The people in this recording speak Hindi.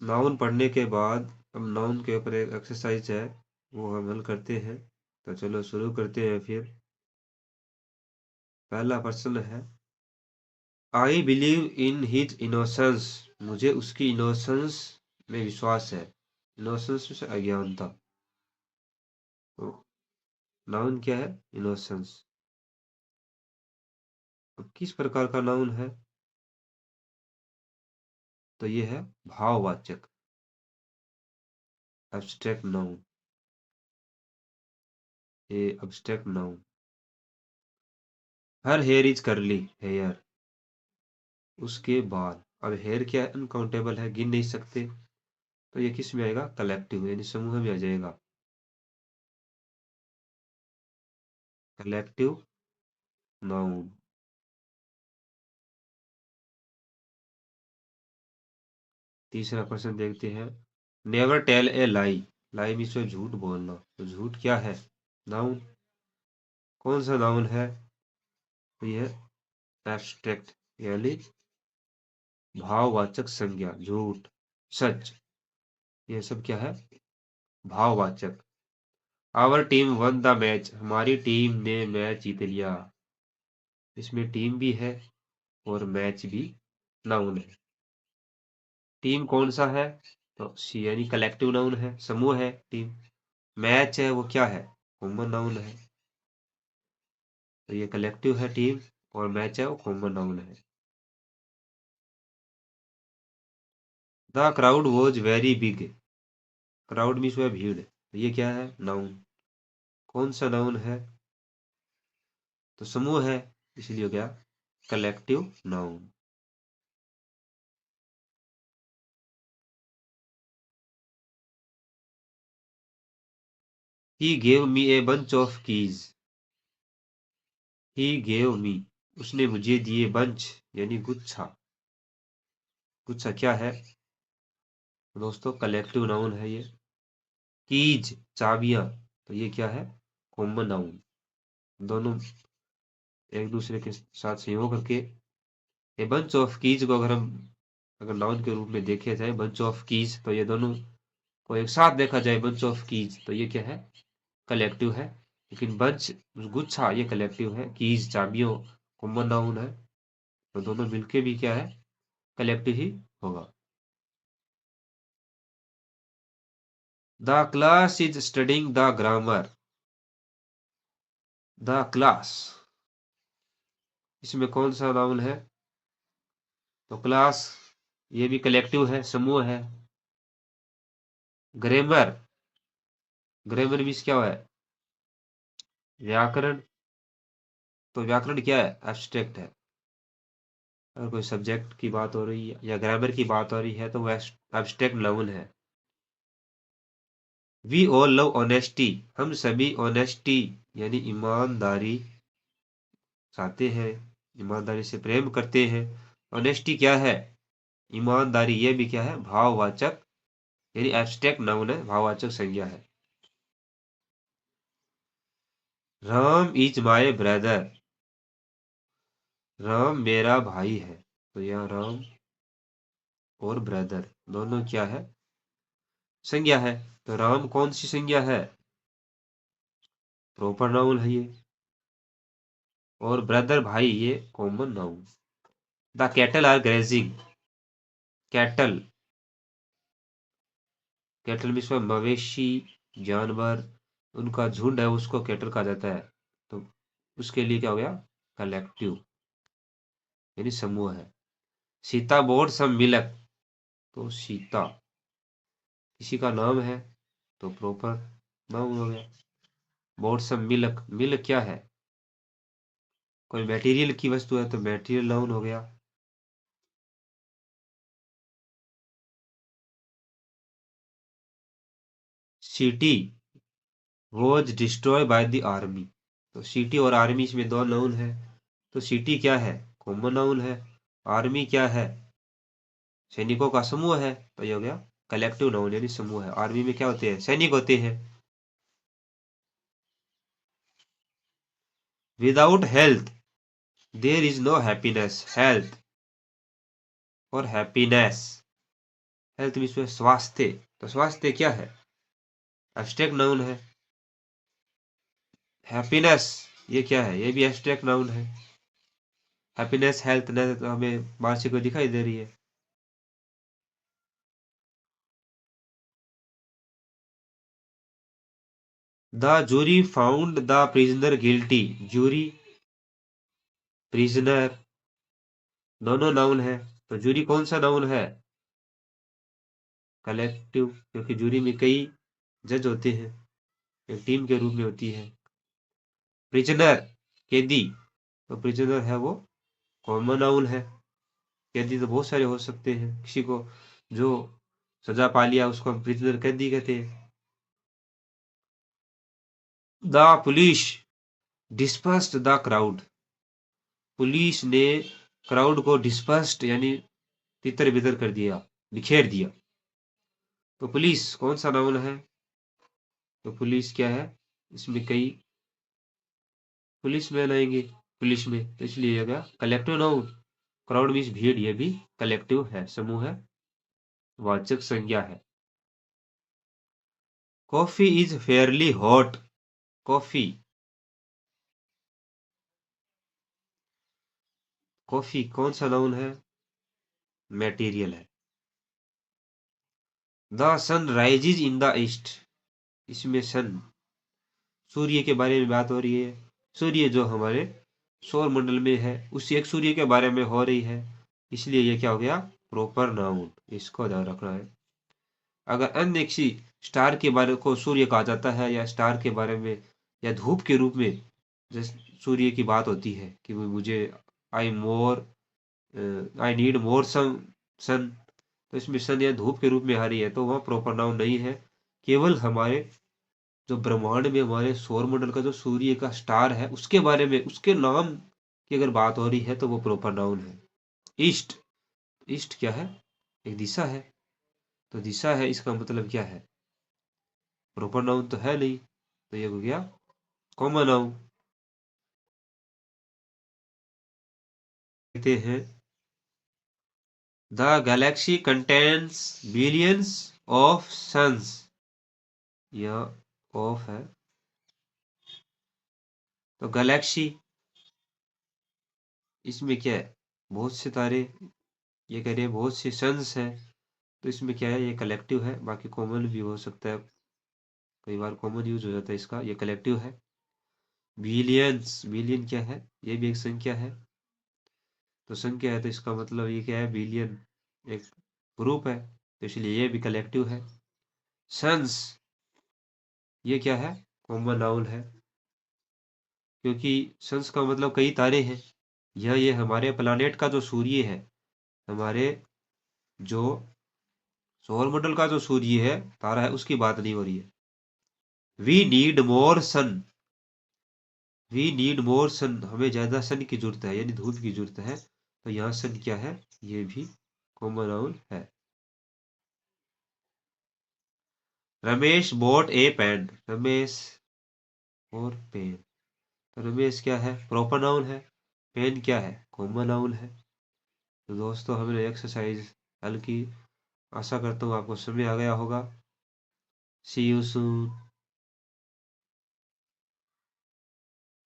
नाउन पढ़ने के बाद अब नाउन के ऊपर एक एक्सरसाइज है, वो हम हल करते हैं। तो चलो शुरू करते हैं फिर। पहला प्रश्न है, I believe in his innocence. मुझे उसकी इनोसेंस में विश्वास है। इनोसेंस से अज्ञानता। तो नाउन क्या है? इनोसेंस। अब किस प्रकार का नाउन है? तो ये है भाववाचक, एब्स्ट्रैक्ट नाउन। ये abstract noun. Her hair is curly hair. उसके बाल। अब हेयर क्या है? अनकाउंटेबल है, गिन नहीं सकते। तो ये किस में आएगा? कलेक्टिव यानी समूह में आ जाएगा। Collective noun. तीसरा प्रश्न देखते हैं। Never tell a lie. Lie means झूठ बोलना। तो झूठ क्या है? नाउन। कौन सा नाउन है? तो यह एब्स्ट्रैक्ट यानी भाववाचक संज्ञा। झूठ, सच, ये सब क्या है? भाववाचक। Our team won the match. हमारी टीम ने मैच जीत लिया। इसमें टीम भी है और मैच भी नाउन है। टीम कौन सा है? तो सी यानी कलेक्टिव नाउन है, समूह है टीम। मैच है वो क्या है? कॉमन नाउन है। तो ये कलेक्टिव है टीम, और मैच है वो कॉमन नाउन है। The crowd was very big. Crowd means वह भीड़। तो ये क्या है? नाउन। कौन सा नाउन है? तो समूह है, इसलिए हो गया collective noun. He gave me a bunch of keys. He gave me, उसने मुझे दिए, बंच यानी गुच्छा। गुच्छा क्या है दोस्तों? कलेक्टिव नाउन है ये। कीज चाबियां। तो ये क्या है? Common noun. दोनों एक दूसरे के साथ संयोग करके ए बंच ऑफ कीज को अगर नाउन के रूप में देखे जाए, बंच ऑफ कीज, तो ये दोनों को एक साथ देखा जाए, बंच ऑफ कीज, तो ये क्या है? कलेक्टिव है। लेकिन बंच गुच्छा ये कलेक्टिव है। कीज चाबियों कॉमन नाउन है। तो दोनों मिलके भी क्या है? कलेक्टिव ही होगा। The class is studying the grammar. The class, इसमें कौन सा नाउन है? तो क्लास ये भी कलेक्टिव है, समूह है। ग्रामर, ग्रामर मीन्स क्या है? व्याकरण। तो व्याकरण क्या है? एब्स्ट्रैक्ट है। अगर कोई सब्जेक्ट की बात हो रही है या ग्रामर की बात हो रही है तो वह एब्स्ट्रैक्ट नाउन है। We all love honesty. हम सभी ऑनेस्टी यानी ईमानदारी चाहते हैं, ईमानदारी से प्रेम करते हैं। ऑनेस्टी क्या है? ईमानदारी। ये भी क्या है? भाववाचक यानी एब्स्ट्रैक्ट नाउन है, भाववाचक संज्ञा है। Ram is my brother. Ram मेरा भाई है। तो यहाँ राम और ब्रदर दोनों क्या है? संज्ञा है। तो राम कौन सी संज्ञा है? प्रॉपर नाउन है ये। और ब्रदर भाई ये common noun. The cattle are grazing. Cattle, cattle means मवेशी, जानवर, उनका झुंड है, उसको कैटल कहा जाता है। तो उसके लिए क्या हो गया? कलेक्टिव यानी समूह है। Sita bought some milk. तो सीता किसी का नाम है, तो प्रॉपर नाउन हो गया। बोर्ड सम मिल्क, मिल्क क्या है? कोई मटेरियल की वस्तु है, तो मटेरियल नाउन हो गया। City was destroy by the army. तो सिटी और आर्मी इसमें दो नाउन है। तो सिटी क्या है? कॉमन नाउन है। आर्मी क्या है? सैनिकों का समूह है। तो ये हो गया कलेक्टिव नाउन यानी समूह है। आर्मी में क्या होते हैं? सैनिक होते हैं। Without health there is no happiness. Health और हैप्पीनेस, हेल्थ मीन्स में स्वास्थ्य, तो स्वास्थ्य क्या है? एब्स्ट्रैक्ट नाउन है। हैप्पीनेस ये क्या है? ये भी एब्स्ट्रैक्ट नाउन है। हैप्पीनेस हेल्थ ने तो हमें वार्षिक को दिखाई दे रही है। The jury found the prisoner guilty. Jury, prisoner दोनों नाउन है, तो जूरी कौन सा नाउन है? कलेक्टिव, क्योंकि जूरी में कई जज होते हैं, एक टीम के रूप में होती है। प्रिजनर कैदी, तो प्रिजनर है वो कॉमन नाउन है। कैदी तो बहुत सारे हो सकते हैं, किसी को जो सजा पा लिया उसको हम प्रिजनर कैदी कहते हैं। The police dispersed the crowd. Police ने क्राउड को डिस्पर्स्ड यानी तितर बितर कर दिया, बिखेर दिया। तो पुलिस कौन सा नाउन है? तो पुलिस क्या है? इसमें कई पुलिस मैन आएंगे पुलिस में, तो इसलिए ये गया कलेक्टिव नाउन। क्राउड मीन्स भीड़, ये भी कलेक्टिव है, समूह है, वाचक संज्ञा है। Coffee is fairly hot. Coffee, coffee कौन सा नाउन है? मटेरियल है। The sun rises in the east. इसमें सन सूर्य के बारे में बात हो रही है। सूर्य जो हमारे सौर मंडल में है, उसी एक सूर्य के बारे में हो रही है, इसलिए ये क्या हो गया? Proper noun. इसको ध्यान रखना है। अगर अन्य किसी स्टार के बारे को सूर्य कहा जाता है, या स्टार के बारे में या धूप के रूप में जैसे सूर्य की बात होती है कि मुझे आई मोर आई नीड मोर सन, तो इसमें सन या धूप के रूप में आ रही है, तो वह प्रॉपर नाउन नहीं है। केवल हमारे जो ब्रह्मांड में हमारे सौर मंडल का जो सूर्य का स्टार है उसके बारे में, उसके नाम की अगर बात हो रही है तो वो प्रॉपर नाउन है। ईस्ट, ईस्ट क्या है? एक दिशा है, तो दिशा है इसका मतलब क्या है? प्रॉपर नाउन तो है नहीं, तो ये हो गया कॉमन नाउन। कहते हैं the galaxy contains billions of suns. यह ऑफ है, तो गैलेक्सी इसमें क्या है? बहुत से तारे, ये कह रहे हैं बहुत से सन्स हैं, तो इसमें क्या है? ये कलेक्टिव है, बाकी कॉमन भी हो सकता है, कई बार कॉमन यूज हो जाता है इसका, ये कलेक्टिव है। बिलियंस, बिलियन क्या है? ये भी एक संख्या है, तो संख्या है तो इसका मतलब ये क्या है? बिलियन एक ग्रुप है, तो इसलिए ये भी कलेक्टिव है। सन्स ये क्या है? कॉमन नाउन है, क्योंकि सन्स का मतलब कई तारे हैं। ये हमारे प्लानेट का जो सूर्य है, हमारे जो सौर मंडल का जो सूर्य है, तारा है, उसकी बात नहीं हो रही है। We need more sun. We need more sun, हमें ज्यादा सन की जरूरत है, यानी धूप की जरूरत है, तो यहाँ सन क्या है? ये भी कॉमन नाउन है। रमेश बोट ए पेन। रमेश और पेन, तो रमेश क्या है? प्रॉपर नाउन है। पेन क्या है? कॉमन नाउन है। तो दोस्तों हमने एक्सरसाइज हल की, आशा करता हूँ आपको समझ आ गया होगा। सी यू सून।